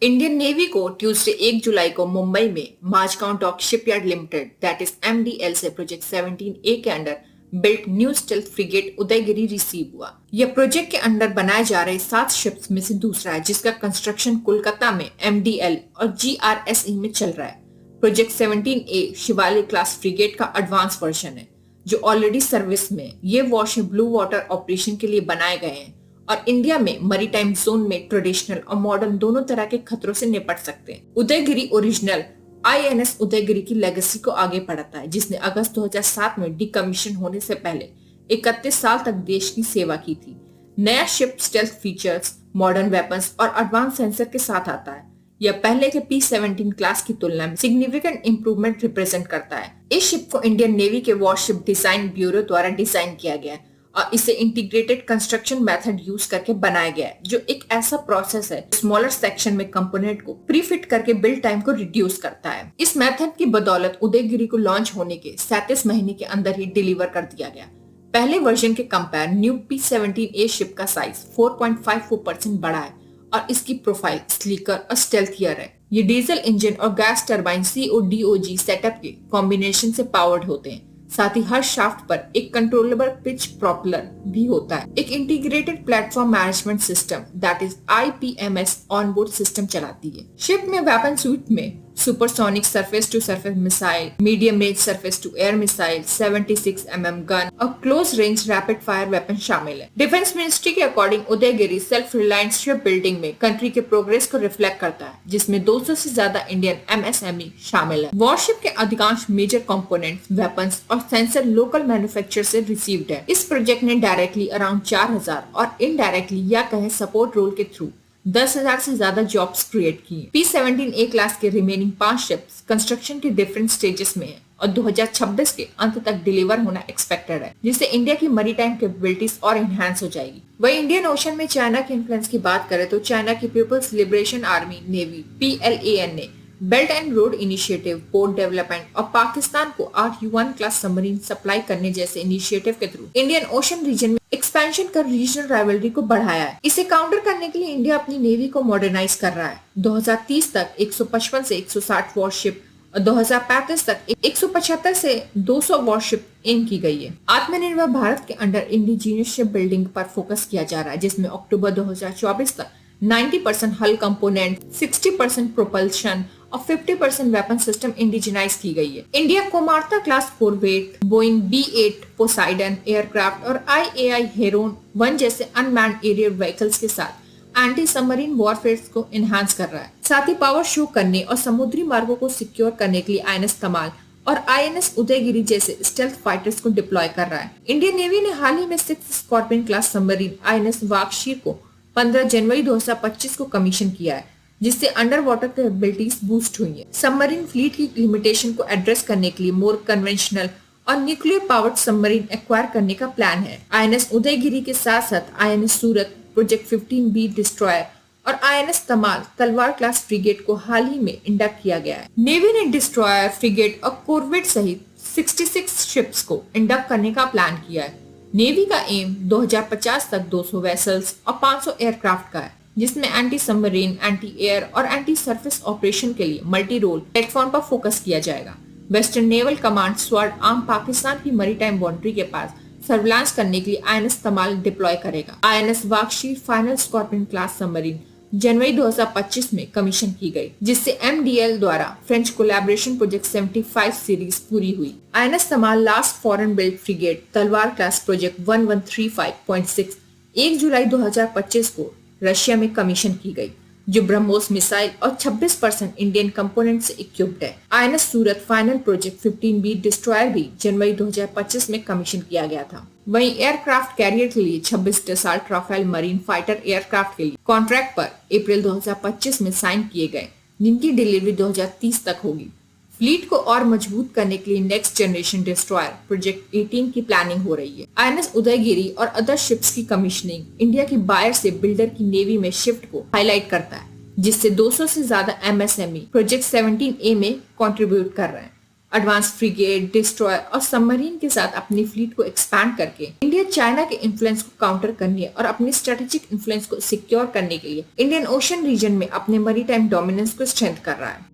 Indian navy को Tuesday 1 जुलाई को मुंबई में Mazagon dock shipyard limited that is MDL से प्रोजेक्ट 17A के under built new stealth frigate Udaygiri receive हुआ। यह प्रोजेक्ट के अंडर बनाए जा रहे 7 शिप्स में से दूसरा है जिसका कंस्ट्रक्शन कोलकाता में एमडीएल और जीआरएसई में चल रहा है। Project 17A Shivalik class frigate का एडवांस वर्जन है जो ऑलरेडी सर्विस में। ये वॉरशिप ब्लू वाटर ऑपरेशन के लिए बनाए गए हैं और इंडिया में मरीटाइम जोन में ट्रेडिशनल और मॉडर्न दोनों तरह के खतरों से निपट सकते हैं। उदयगिरी ओरिजिनल आईएनएस उदयगिरी की लेगेसी को आगे बढ़ाता है जिसने अगस्त 2007 में डिकमीशन होने से पहले 31 साल तक देश की सेवा की थी। नया ship stealth features, modern weapons और एडवांस सेंसर के साथ आता है। यह पहले के P-17 क्लास की तुलना में सिग्निफिकेंट इंप्रूवमेंट रिप्रेजेंट करता है। इस शिप को इंडियन नेवी के वॉरशिप डिजाइन ब्यूरो द्वारा डिजाइन किया गया है और इसे इंटीग्रेटेड कंस्ट्रक्शन मेथड यूज करके बनाया गया है जो एक ऐसा प्रोसेस है स्मॉलर सेक्शन में कंपोनेंट को प्रीफिट करके बिल्ड टाइम को रिड्यूस करता है। इस मेथड की बदौलत उदयगिरी को लॉन्च होने के 37 महीने के अंदर ही डिलीवर कर दिया गया। पहले वर्जन के कंपेयर न्यू P-17A शिप का साइज 4.54% बड़ा है और इसकी प्रोफाइल स्लीकर और स्टेल्थियर है। ये डीजल इंजन और गैस टरबाइन CODOG सेटअप के कॉम्बिनेशन से पावर्ड होते हैं। साथ ही हर शाफ्ट पर एक कंट्रोलेबल पिच प्रोपेलर भी होता है। एक integrated platform management system that is IPMS onboard system चलाती है। शिप में वेपन स्वीट में supersonic surface to surface missile, medium range surface to air missile, 76 mm gun और close range rapid fire weapon शामिल है। डिफेंस मिनिस्ट्री के according Udaygiri self reliance ship building में country के प्रोग्रेस को रिफ्लेक्ट करता है जिसमें 200 से ज्यादा इंडियन MSME शामिल है। वॉरशिप के अधिकांश मेजर कंपोनेंट्स, वेपन्स और सेंसर लोकल मैन्युफैक्चरर से रिसीव्ड है। इस प्रोजेक्ट ने डायरेक्टली अराउंड 4000 और इनडायरेक्टली या कहें सपोर्ट रोल के थ्रू 10,000 से ज्यादा जॉब्स क्रिएट किए। P-17A क्लास के रिमेनिंग 5 शिप्स कंस्ट्रक्शन के डिफरेंट स्टेजेस में है और 2026 के अंत तक डिलीवर होना एक्सपेक्टेड है जिससे इंडिया की मरीटाइम कैपेबिलिटीज और एनहांस हो जाएगी। वही इंडियन ओशन में चाइना के इन्फ्लुएंस की बात करें तो चाइना की people's liberation army navy PLAN ने belt and road initiative, port development और पाकिस्तान को 8 U-1 क्लास सबमरीन सप्लाई करने जैसे इनिशिएटिव के थ्रू इंडियन ओशन रीजन में एक्सपेंशन कर रीजनल राइवलरी को बढ़ाया है। इसे काउंटर करने के लिए इंडिया अपनी नेवी को मॉडर्नाइज कर रहा है। 2030 तक 155 से 160 वॉरशिप और 2035 तक 175 से 200 वॉरशिप एम की गई है। आत्मनिर्भर भारत के अंडर इंडिजीनियस शिप बिल्डिंग पर फोकस किया जा रहा है जिसमें अक्टूबर 2024 तक 90% हल कंपोनेंट, 60% प्रोपल्शन और 50% वेपन सिस्टम इंडिजिनाइज की गई है। India Kamorta class corvette, Boeing B-8 Poseidon aircraft और IAI हेरोन 1 जैसे अनमैन्ड एरियल व्हीकल्स के साथ एंटी सबमरीन वॉरफेयर को एनहांस कर रहा है। साथ ही पावर शो करने और समुद्री मार्गों को सिक्योर करने के लिए INS कमाल और INS उदयगिरी जैसे स्टेल्थ फाइटर्स को डिप्लॉय कर रहा है। इंडियन नेवी ने हाल ही में 6 scorpion class submarine INS Vagsheer को 15 जनवरी 2025 को कमीशन किया है जिससे अंडर वाटर कैपेबिलिटीज बूस्ट हुई है। सबमरीन फ्लीट की लिमिटेशन को एड्रेस करने के लिए मोर कन्वेंशनल और न्यूक्लियर पावर्ड सबमरीन एक्वायर करने का प्लान है। INS उदयगिरी के साथ साथ INS सूरत, प्रोजेक्ट 15B डिस्ट्रॉयर और INS तमाल तलवार क्लास फ्रिगेट को हाल ही में इंडक्ट किया गया है। नेवी ने डिस्ट्रॉयर, फ्रिगेट और कॉर्वेट सहित 66 शिप्स को इंडक्ट करने का प्लान किया है। नेवी का एम 2050 तक 200 वेसल्स और 500 एयरक्राफ्ट का है जिसमें एंटी सबमरीन, एंटी एयर और एंटी सरफेस ऑपरेशन के लिए मल्टी रोल प्लेटफॉर्म पर फोकस किया जाएगा। Western naval command sword arm Pakistan की मरीटाइम बाउंड्री के पास सर्विलांस करने के लिए INS तमाल डिप्लॉय करेगा। INS Vagsheer final Scorpene class submarine जनवरी 2025 में कमीशन की गई जिससे MDL द्वारा फ्रेंच कोलैबोरेशन प्रोजेक्ट 75 सीरीज पूरी हुई। INS Tamal last foreign build frigate Talwar class project 1135.6 1 जुलाई 2025 को रशिया में कमीशन की गई जो ब्रह्मोस मिसाइल और 26% इंडियन कंपोनेंट से इक्विप्ड है। INS सूरत फाइनल प्रोजेक्ट 15B डिस्ट्रॉयर भी जनवरी 2025 में कमीशन किया गया था। वहीं एयरक्राफ्ट कैरियर के लिए 26 Dassault Rafale marine fighter aircraft के लिए कॉन्ट्रैक्ट पर अप्रैल 2025 में साइन किए गए जिनकी डिलीवरी 2030 तक होगी। फ्लीट को और मजबूत करने के लिए नेक्स्ट जनरेशन डिस्ट्रॉयर प्रोजेक्ट 18 की प्लानिंग हो रही है। INS उदयगिरी और अदर शिप्स की कमीशनिंग इंडिया की बायर से बिल्डर की नेवी में शिफ्ट को हाईलाइट करता है जिससे 200 से ज्यादा MSME प्रोजेक्ट 17A में कंट्रीब्यूट कर रहे हैं। एडवांस फ्रिगेट, डिस्ट्रॉयर और सबमरीन के साथ अपनी फ्लीट को एक्सपैंड करके इंडिया चाइना के इन्फ्लुएंस को काउंटर करने और अपने स्ट्रेटेजिक इन्फ्लुएंस को सिक्योर करने के लिए इंडियन ओशन रीजन में अपने मैरीटाइम डोमिनेंस को स्ट्रेंथ कर रहा है।